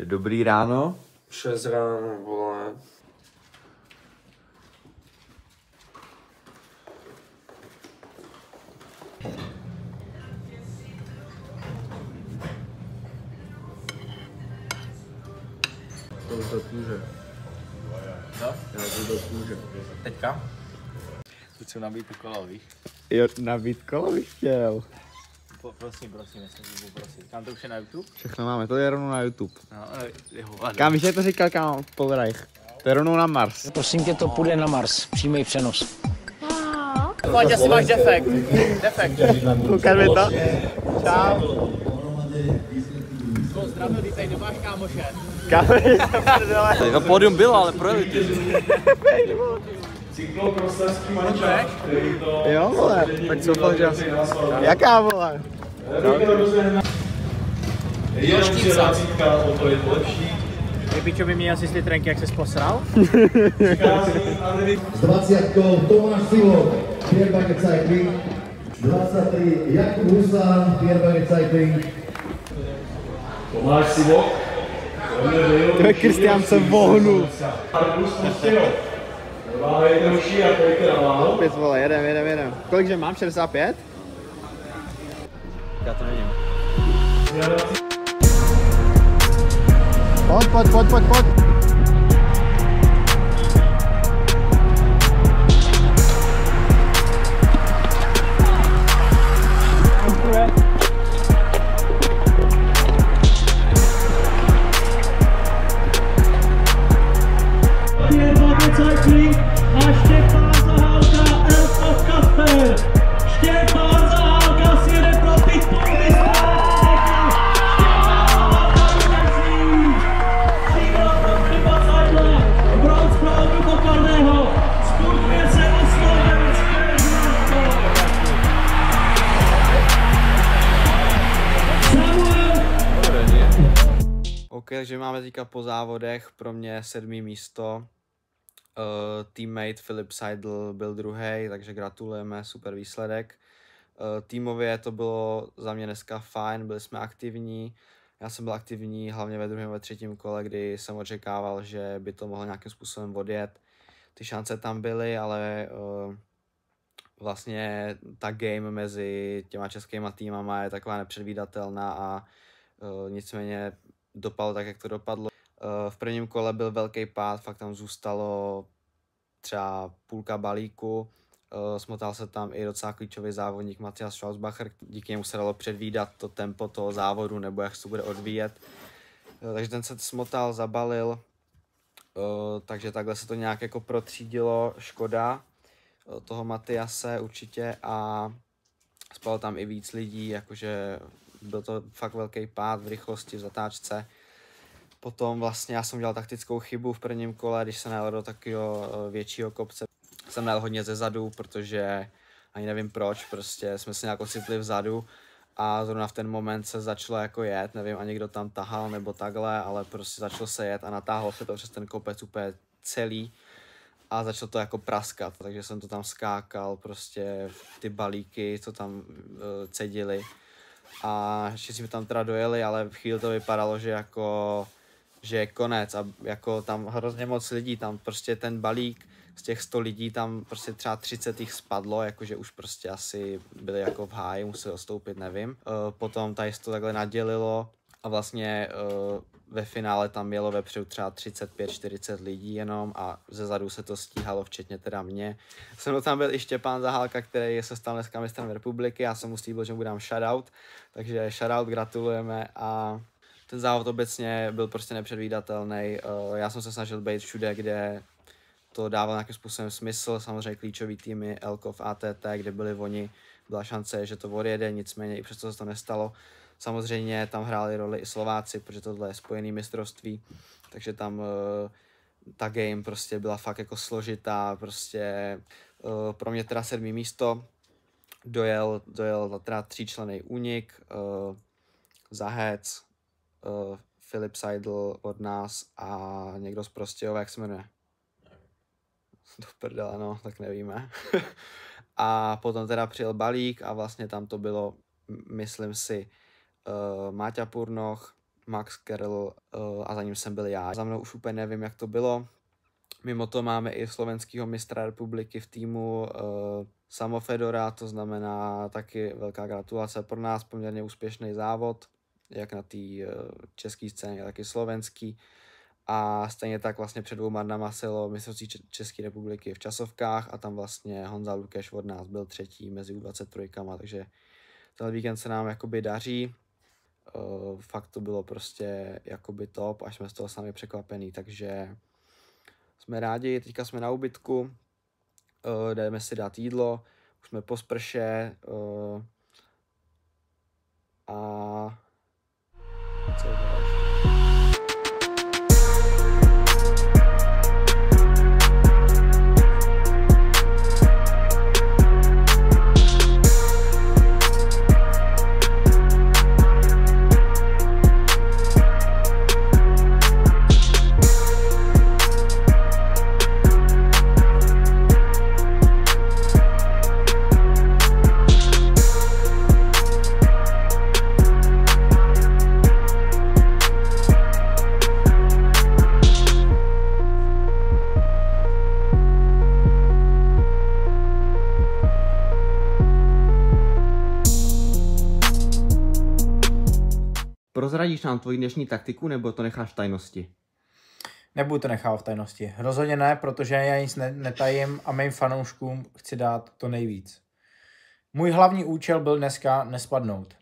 Dobrý ráno. 6 ráno, vole. To už do kůže. No? Já jdu do kůže. Teďka? Chci nabít kolo, víš? Jo, nabít kolo bych chtěl. Prosím, nesmím poprosit. Kam to už je na YouTube? Všechno máme, to je rovnou na YouTube. No, Kam víš, jak to říkal, kámo, Polreich? To je rovnou na Mars. Prosím tě, to půjde na Mars, přímý přenos. Pojď, asi máš defekt. Ukaž mi to. Čau. Zdravil, ty tady nemáš kámoše. Kámoši se prdele. To pódium bylo, ale projeli ty. Cyklokroslařský mančák, který to... Jo, vole, tak co fakt čas. Jaká, vole? Jenom si razítka, o to je to lepší. Ty pičo, vyměnil jsi ty trenky, jak jsi posral? S 20 Tomáš Sivok, Pierre Bucket Cycling. 23 Jakub Husán, Pierre Bucket Cycling. Tomáš Sivok. To je Kristián se vohnul. Váhejte uši a pojďte na váhu. Opět, vole, jedem. Kolikže mám? 65? Já to nevím. Pojď. Pierre Bucket Cycling a Štěpán Zahálka, Elfov Kasper. Štěpán Zahálka si jede pro titul mistra Štěpán Zahálka vítězí. Příklad pro Filipa Seidla, bronz pro Oldu Pokorného. Sportuje se o slovenské zlato. Samuel. OK, takže máme teďka po závodech pro mě 7. místo. Teammate Filip Seidl byl druhý, takže gratulujeme, super výsledek. Týmově to bylo za mě dneska fajn, byli jsme aktivní. Já jsem byl aktivní hlavně ve druhém a ve třetím kole, kdy jsem očekával, že by to mohlo nějakým způsobem odjet. Ty šance tam byly, ale vlastně ta game mezi těma českýma týmama je taková nepředvídatelná a nicméně dopadlo tak, jak to dopadlo. V prvním kole byl velký pád, fakt tam zůstalo třeba půlka balíku. Smotal se tam i docela klíčový závodník Matthias Schwarzbacher, díky němu se dalo předvídat to tempo toho závodu nebo jak se to bude odvíjet. Takže ten se smotal, zabalil, takže takhle se to nějak jako protřídilo, škoda toho Mathiase určitě a spalo tam i víc lidí, jakože byl to fakt velký pád v rychlosti, v zatáčce. Potom vlastně já jsem dělal taktickou chybu v prvním kole, když jsem najel do takového většího kopce. Jsem najel hodně ze zadu, protože ani nevím proč, prostě jsme se nějak ocitli vzadu a zrovna v ten moment se začalo jako jet, nevím ani kdo tam tahal nebo takhle, ale prostě začalo se jet a natáhlo se to přes ten kopec úplně celý a začalo to jako praskat, takže jsem to tam skákal, prostě ty balíky, co tam cedili a všichni jsme tam teda dojeli, v chvíli to vypadalo, že je konec a jako tam hrozně moc lidí, tam prostě ten balík z těch 100 lidí, tam prostě třeba 30 jich spadlo, jakože už prostě asi byli jako v háji, museli odstoupit, nevím. Potom tady se to takhle nadělilo a vlastně ve finále tam jelo vepředu třeba 35-40 lidí jenom a zezadu se to stíhalo, včetně teda mě. Se mnou tam byl i Štěpán Zahálka, který se stal dneska mistrem republiky, já jsem mu slíbil, že mu dám shoutout, takže shoutout, gratulujeme a ten závod obecně byl prostě nepředvídatelný. Já jsem se snažil být všude, kde to dával nějakým způsobem smysl. Samozřejmě klíčový týmy Elkov, ATT, kde byli oni, byla šance, že to odjede, nicméně i přesto se to nestalo. Samozřejmě tam hráli roli i Slováci, protože tohle je spojený mistrovství, takže tam ta game prostě byla fakt jako složitá, prostě pro mě teda 7. místo, dojel teda 3členný únik, Zahec, Filip Seidl od nás a někdo z Prostějova, jak se jmenuje? do prdele, no, tak nevíme. A potom teda přijel balík a vlastně tam to bylo, myslím si, Máťa Purnoch, Max Kerl a za ním jsem byl já. Za mnou už úplně nevím, jak to bylo. Mimo to máme i slovenského mistra republiky v týmu Samo Fedora, to znamená taky velká gratulace pro nás, poměrně úspěšný závod, jak na té české scéně, tak i slovenský. A stejně tak vlastně před 2 dnama selo mistrovství České republiky v časovkách a tam vlastně Honza Lukeš od nás byl 3. mezi U23, takže ten víkend se nám jakoby daří. Fakt to bylo prostě jakoby top, až jsme z toho sami překvapený, takže jsme rádi, teďka jsme na úbytku, jdeme si dát jídlo, už jsme po sprše a co děláš? Prozradíš nám tvoji dnešní taktiku, nebo to necháš v tajnosti? Nebudu to nechávat v tajnosti. Rozhodně ne, protože já nic netajím a mým fanouškům chci dát to nejvíc. Můj hlavní účel byl dneska nespadnout.